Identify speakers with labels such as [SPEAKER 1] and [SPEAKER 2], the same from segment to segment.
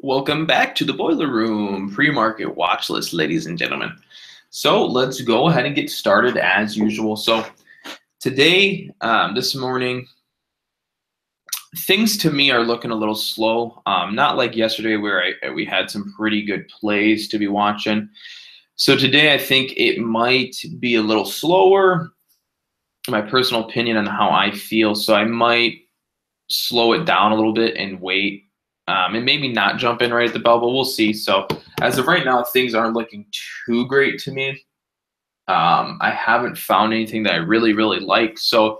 [SPEAKER 1] Welcome back to the Boiler Room pre-market watch list, ladies and gentlemen. So let's go ahead and get started as usual. So today, this morning, things to me are looking a little slow. Not like yesterday where we had some pretty good plays to be watching. So today I think it might be a little slower, my personal opinion on how I feel. So I might slow it down a little bit and wait, and maybe not jump in right at the bell, but we'll see. So as of right now, things aren't looking too great to me. I haven't found anything that I really like. So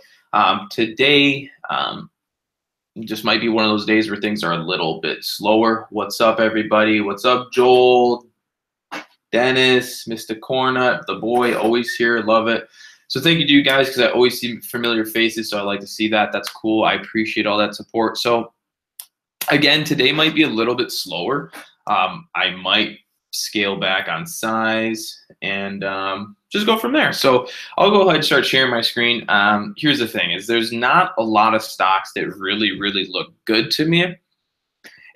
[SPEAKER 1] today just might be one of those days where things are a little bit slower. What's up, everybody? What's up, Joel, Dennis, Mr. Cornut, the boy, always here, love it. So thank you to you guys because I always see familiar faces, so I like to see that. That's cool. I appreciate all that support. So again, today might be a little bit slower. I might scale back on size and just go from there. So I'll go ahead and start sharing my screen. Here's the thing is there's not a lot of stocks that really look good to me.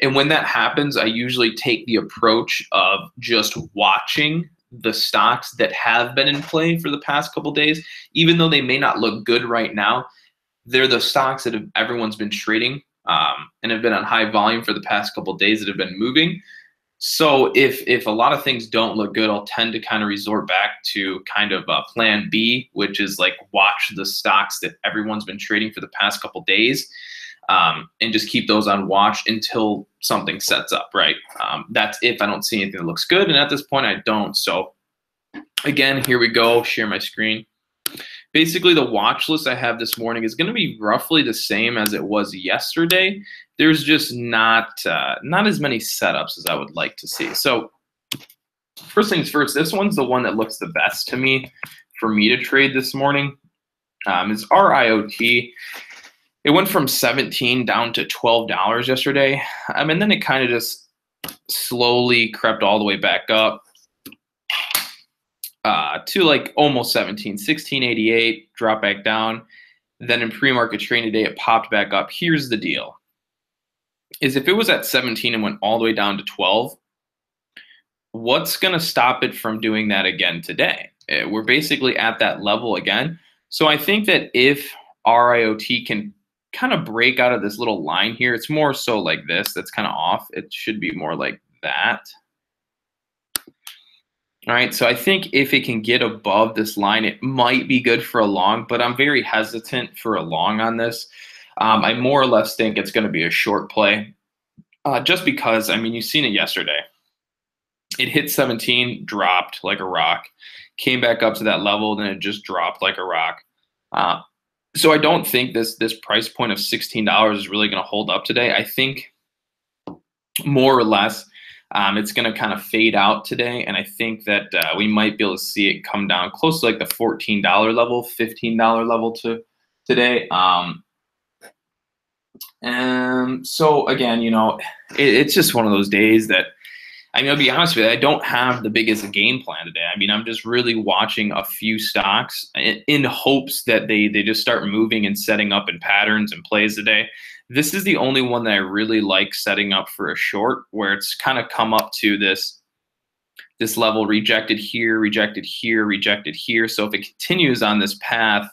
[SPEAKER 1] And when that happens, I usually take the approach of just watching the stocks that have been in play for the past couple days. Even though they may not look good right now, they're the stocks that everyone's been trading and have been on high volume for the past couple days that have been moving. So if a lot of things don't look good, I'll tend to kind of resort back to kind of plan B, which is like watch the stocks that everyone's been trading for the past couple days. And just keep those on watch until something sets up, right? That's if I don't see anything that looks good. And at this point, I don't. So again, here we go. Share my screen. Basically, the watch list I have this morning is going to be roughly the same as it was yesterday. There's just not as many setups as I would like to see. So first things first, this one's the one that looks the best to me for me to trade this morning. It's RIOT. It went from $17 down to $12 yesterday. And then it kind of just slowly crept all the way back up to like almost 17, 16.88, drop back down. Then in pre-market trading today, it popped back up. Here's the deal. Is if it was at 17 and went all the way down to 12, what's going to stop it from doing that again today? We're basically at that level again. So I think that if RIOT can kind of break out of this little line here, it's more so like this, that's kind of off. It should be more like that. All right, so I think if it can get above this line, it might be good for a long, but I'm very hesitant for a long on this. I more or less think it's going to be a short play just because, I mean, you've seen it yesterday. It hit 17, dropped like a rock, came back up to that level, then it just dropped like a rock. So I don't think this price point of $16 is really going to hold up today. I think more or less it's going to kind of fade out today, and I think that we might be able to see it come down close to like the $14 level, $15 level to today. And so again, you know, it's just one of those days that, I mean, I'll be honest with you, I don't have the biggest game plan today. I mean, I'm just really watching a few stocks in hopes that they just start moving and setting up in patterns and plays today. This is the only one that I really like setting up for a short, where it's kind of come up to this level, rejected here, rejected here, rejected here. So if it continues on this path,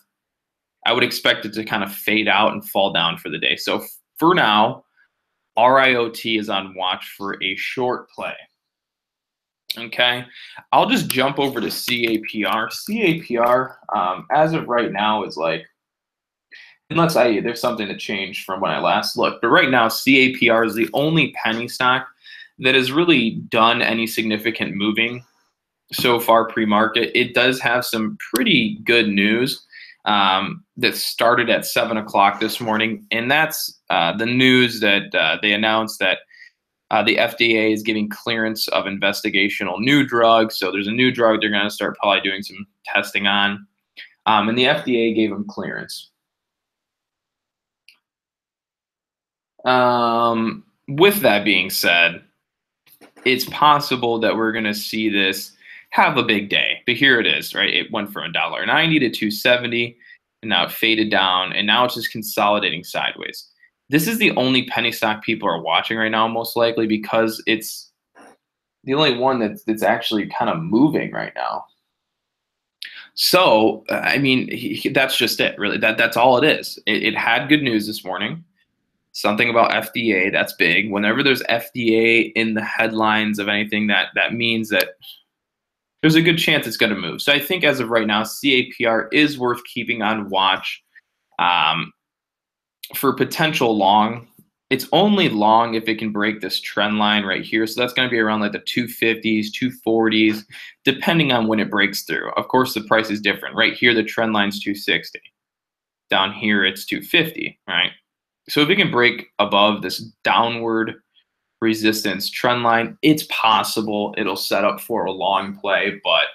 [SPEAKER 1] I would expect it to kind of fade out and fall down for the day. So for now, RIOT is on watch for a short play. Okay, I'll just jump over to CAPR. CAPR, as of right now, is like, unless there's something that changed from when I last looked, but right now CAPR is the only penny stock that has really done any significant moving so far pre-market. It does have some pretty good news that started at 7 o'clock this morning, and that's the news that they announced that the FDA is giving clearance of investigational new drugs. So there's a new drug they're going to start probably doing some testing on, and the FDA gave them clearance. With that being said, it's possible that we're going to see this have a big day, but here it is, right? It went from $1.90 to $2.70, and now it faded down, and now it's just consolidating sideways. This is the only penny stock people are watching right now, most likely, because it's the only one that's actually kind of moving right now. So, I mean, that's just it, really. That's all it is. It had good news this morning. Something about FDA, that's big. Whenever there's FDA in the headlines of anything, that means that there's a good chance it's going to move. So I think as of right now, CAPR is worth keeping on watch um, for potential long. It's only long if it can break this trend line right here. So that's going to be around like the 250s, 240s, depending on when it breaks through. Of course, the price is different. Right here, the trend line's 260. Down here, it's 250, right? So if it can break above this downward resistance trend line, it's possible it'll set up for a long play. But,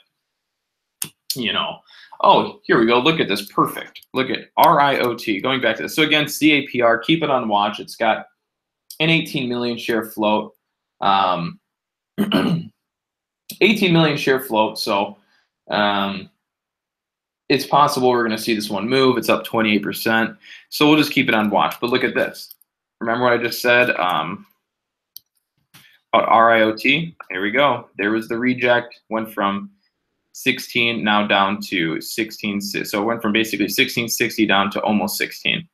[SPEAKER 1] you know, oh, here we go. Look at this. Perfect. Look at RIOT. Going back to this. So again, CAPR, keep it on watch. It's got an 18 million share float. 18 million share float. So it's possible we're going to see this one move. It's up 28%. So we'll just keep it on watch. But look at this. Remember what I just said about RIOT? Here we go. There was the reject. Went from 16 now down to 16. So it went from basically 1660 down to almost 16.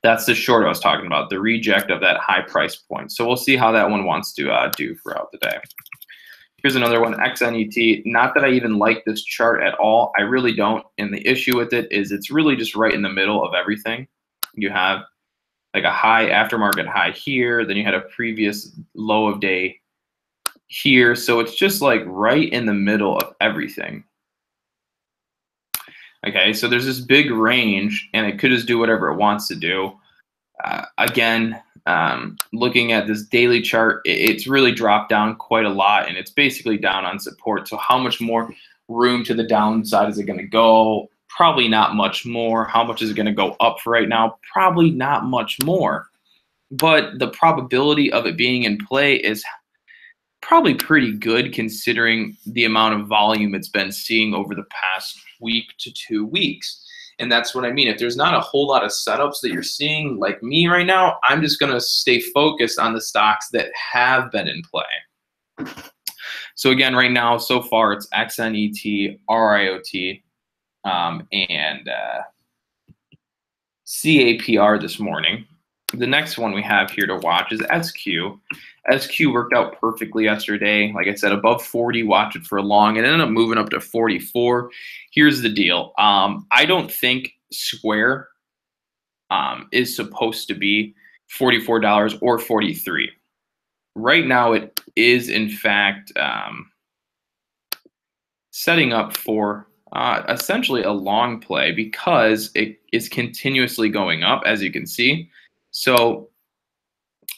[SPEAKER 1] That's the short I was talking about, the reject of that high price point. So we'll see how that one wants to do throughout the day. Here's another one, XNET. Not that I even like this chart at all. I really don't. And the issue with it is it's really just right in the middle of everything. You have like a high aftermarket high here. Then you had a previous low of day here. So it's just like right in the middle of everything. Okay, so there's this big range, and it could just do whatever it wants to do. Again, looking at this daily chart, it's really dropped down quite a lot, and it's basically down on support. So how much more room to the downside is it going to go? Probably not much more. How much is it going to go up for right now? Probably not much more. But the probability of it being in play is probably pretty good considering the amount of volume it's been seeing over the past week to 2 weeks. And that's what I mean. If there's not a whole lot of setups that you're seeing like me right now, I'm just going to stay focused on the stocks that have been in play. So again, right now, so far, it's XNET, RIOT, and CAPR this morning. The next one we have here to watch is SQ. SQ worked out perfectly yesterday. Like I said, above 40, watch it for long. It ended up moving up to 44. Here's the deal. I don't think Square is supposed to be $44 or 43. Right now, it is, in fact, setting up for essentially a long play because it is continuously going up, as you can see. So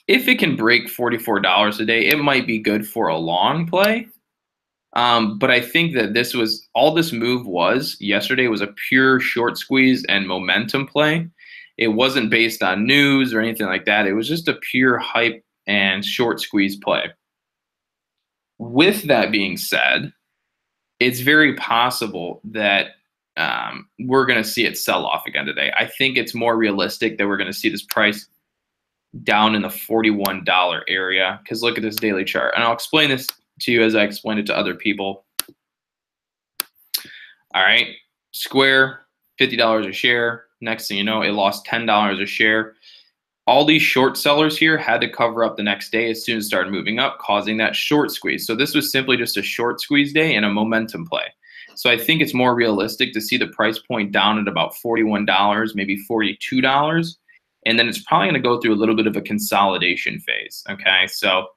[SPEAKER 1] if it can break $44 a day, it might be good for a long play. But I think that this was all this move was yesterday was a pure short squeeze and momentum play. It wasn't based on news or anything like that. It was just a pure hype and short squeeze play. With that being said, it's very possible that we're going to see it sell off again today. I think it's more realistic that we're going to see this price down in the $41 area because look at this daily chart. And I'll explain this to you as I explained it to other people. All right, Square, $50 a share. Next thing you know, it lost $10 a share. All these short sellers here had to cover up the next day as soon as it started moving up, causing that short squeeze. So this was simply just a short squeeze day and a momentum play. So I think it's more realistic to see the price point down at about $41, maybe $42. And then it's probably going to go through a little bit of a consolidation phase. Okay, so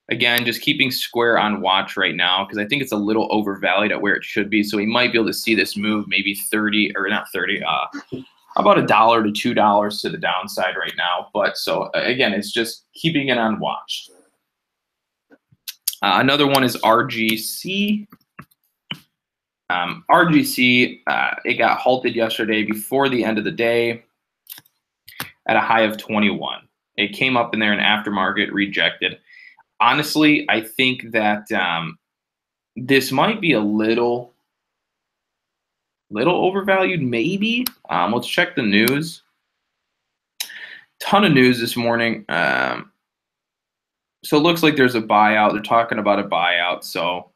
[SPEAKER 1] again, just keeping Square on watch right now because I think it's a little overvalued at where it should be. So we might be able to see this move maybe 30 or not 30, about $1 to $2 to the downside right now. But so again, it's just keeping it on watch. Another one is RGC. RGC, it got halted yesterday before the end of the day at a high of 21. It came up in there in aftermarket, rejected. Honestly, I think that this might be a little overvalued, maybe. Let's check the news. Ton of news this morning. So it looks like there's a buyout. They're talking about a buyout. So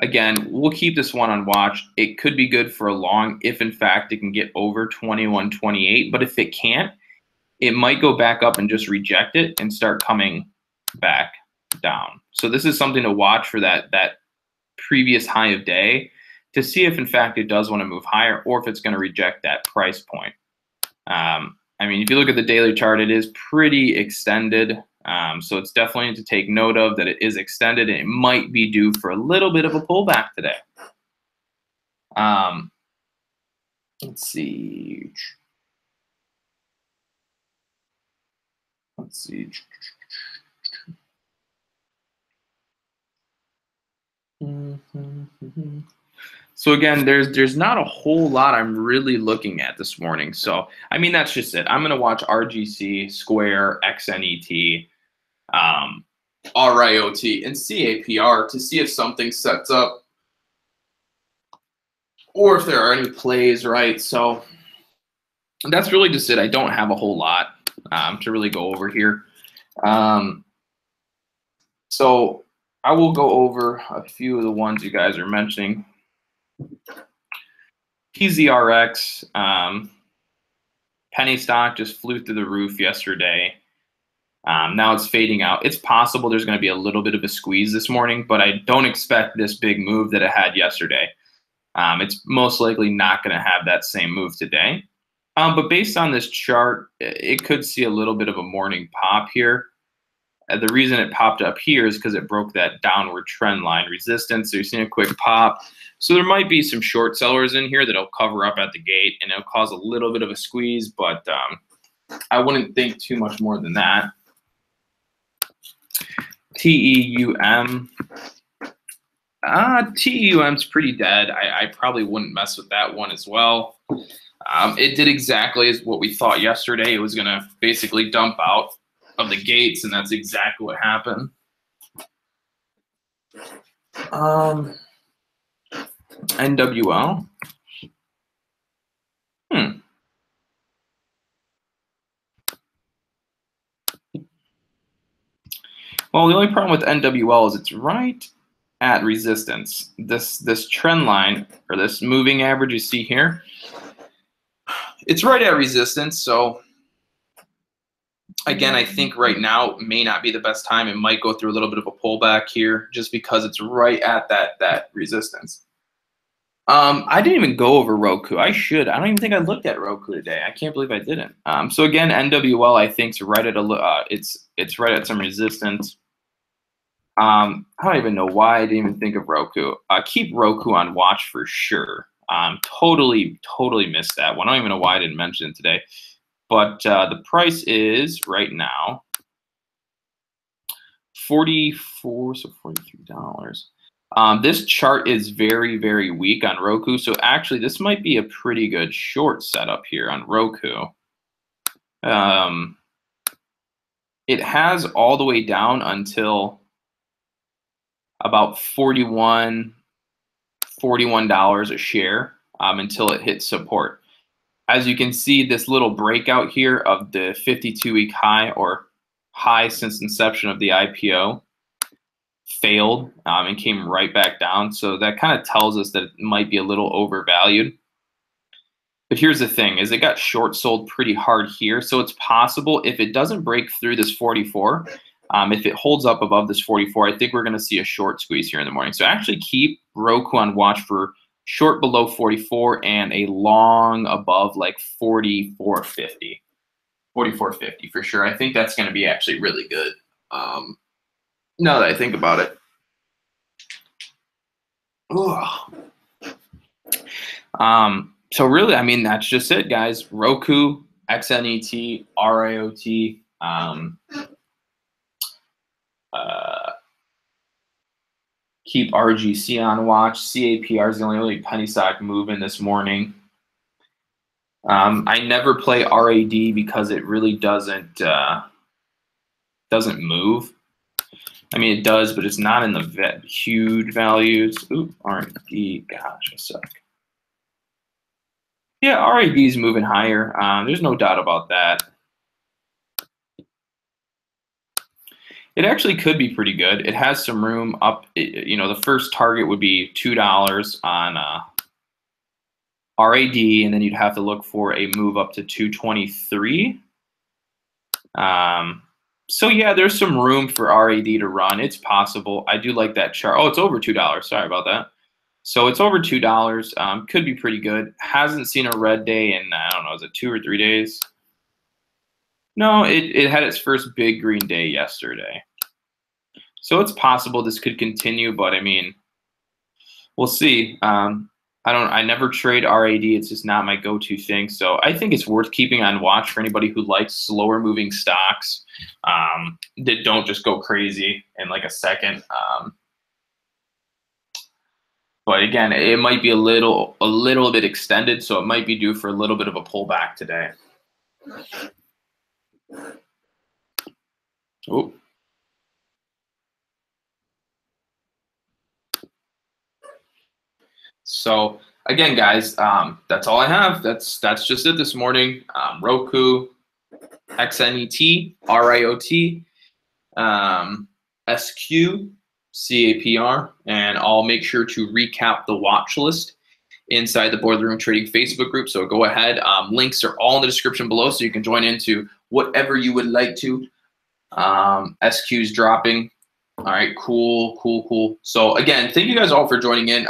[SPEAKER 1] again, we'll keep this one on watch. It could be good for a long if, in fact, it can get over 21.28. But if it can't, it might go back up and just reject it and start coming back down. So this is something to watch for that previous high of day to see if, in fact, it does want to move higher or if it's going to reject that price point. I mean, if you look at the daily chart, it is pretty extended. So it's definitely to take note of that it is extended and it might be due for a little bit of a pullback today. Let's see. Let's see. So again, there's not a whole lot I'm really looking at this morning. So I mean, that's just it. I'm gonna watch RGC, Square, XNET, RIOT, and CAPR to see if something sets up or if there are any plays, right? So that's really just it. I don't have a whole lot to really go over here. So I will go over a few of the ones you guys are mentioning. PZRX, penny stock just flew through the roof yesterday. Now it's fading out. It's possible there's going to be a little bit of a squeeze this morning, but I don't expect this big move that it had yesterday. It's most likely not going to have that same move today. But based on this chart, it could see a little bit of a morning pop here. The reason it popped up here is because it broke that downward trend line resistance. So you're seeing a quick pop. So there might be some short sellers in here that'll cover up at the gate and it'll cause a little bit of a squeeze, but I wouldn't think too much more than that. TEUM. TEUM's pretty dead. I probably wouldn't mess with that one as well. It did exactly as what we thought yesterday. It was going to basically dump out of the gates, and that's exactly what happened. NWL. Well, the only problem with NWL is it's right at resistance. This trend line, or this moving average you see here, it's right at resistance. So again, I think right now may not be the best time. It might go through a little bit of a pullback here just because it's right at that resistance. I didn't even go over Roku. I should. I don't even think I looked at Roku today. I can't believe I didn't. So again, NWL I think is right at a it's right at some resistance. I don't even know why I didn't even think of Roku. Keep Roku on watch for sure. Totally missed that one. I don't even know why I didn't mention it today. But the price is right now $44, so $43. This chart is very weak on Roku, so actually this might be a pretty good short setup here on Roku. It has all the way down until about $41 a share until it hits support. As you can see, this little breakout here of the 52-week high, or high since inception of the IPO, failed and came right back down. So that kind of tells us that it might be a little overvalued. But here's the thing, is it got short sold pretty hard here. So it's possible if it doesn't break through this 44, if it holds up above this 44, I think we're going to see a short squeeze here in the morning. So actually keep Roku on watch for short below 44 and a long above like 44.50. 44.50 for sure. I think that's going to be actually really good. Now that I think about it. So really, I mean, that's just it, guys. Roku, XNET, RIOT, keep RGC on watch. CAPR is the only really penny stock moving this morning. I never play RAD because it really doesn't move. I mean, it does, but it's not in the huge values. Ooh, RAD, gosh, a sec. Yeah, RAD is moving higher. There's no doubt about that. It actually could be pretty good. It has some room up. You know, the first target would be $2 on RAD, and then you'd have to look for a move up to 223. So yeah, there's some room for RAD to run. It's possible. I do like that chart. Oh, it's over $2. Sorry about that. So it's over $2. Could be pretty good. Hasn't seen a red day in, I don't know, is it 2 or 3 days? No, it had its first big green day yesterday. So it's possible this could continue, but I mean, we'll see. I never trade RAD. It's just not my go-to thing. So I think it's worth keeping on watch for anybody who likes slower moving stocks that don't just go crazy in like a second. But again, it might be a little bit extended, so it might be due for a little bit of a pullback today. Oh. So again, guys, that's all I have. That's just it this morning. Roku, XNET, RIOT, SQ, CAPR, and I'll make sure to recap the watch list inside the Boardroom Trading Facebook group. So go ahead. Links are all in the description below, so you can join into whatever you would like to. SQ's dropping. All right, cool. So again, thank you guys all for joining in.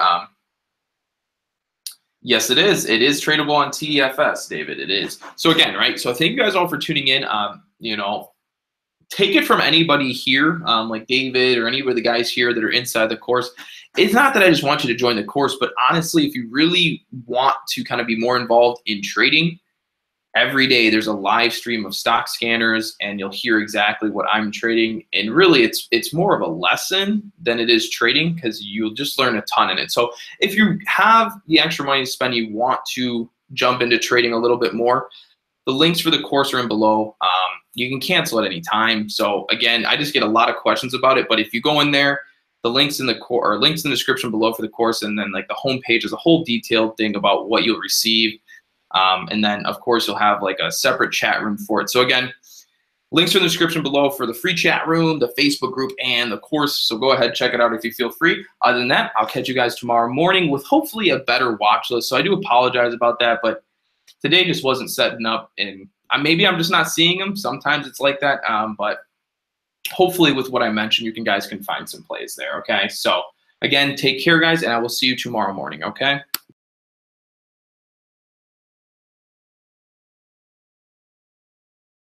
[SPEAKER 1] Yes, it is. It is tradable on TFS, David. It is. So again, right? So thank you guys all for tuning in. You know, take it from anybody here, like David or any of the guys here that are inside the course. It's not that I just want you to join the course, but honestly, if you really want to kind of be more involved in trading, every day there's a live stream of stock scanners, and you'll hear exactly what I'm trading. And really, it's more of a lesson than it is trading, because you'll just learn a ton in it. So if you have the extra money to spend, you want to jump into trading a little bit more, the links for the course are in below. You can cancel at any time. So again, I just get a lot of questions about it. But if you go in there, the links in the links in the description below for the course, and then like the homepage is a whole detailed thing about what you'll receive. And then, of course, you'll have like a separate chat room for it. So again, links are in the description below for the free chat room, the Facebook group, and the course. So go ahead, check it out if you feel free. Other than that, I'll catch you guys tomorrow morning with hopefully a better watch list. So I do apologize about that, but today just wasn't setting up, and maybe I'm just not seeing them. Sometimes it's like that, but hopefully with what I mentioned, you guys can find some plays there, okay? So again, take care, guys, and I will see you tomorrow morning, okay?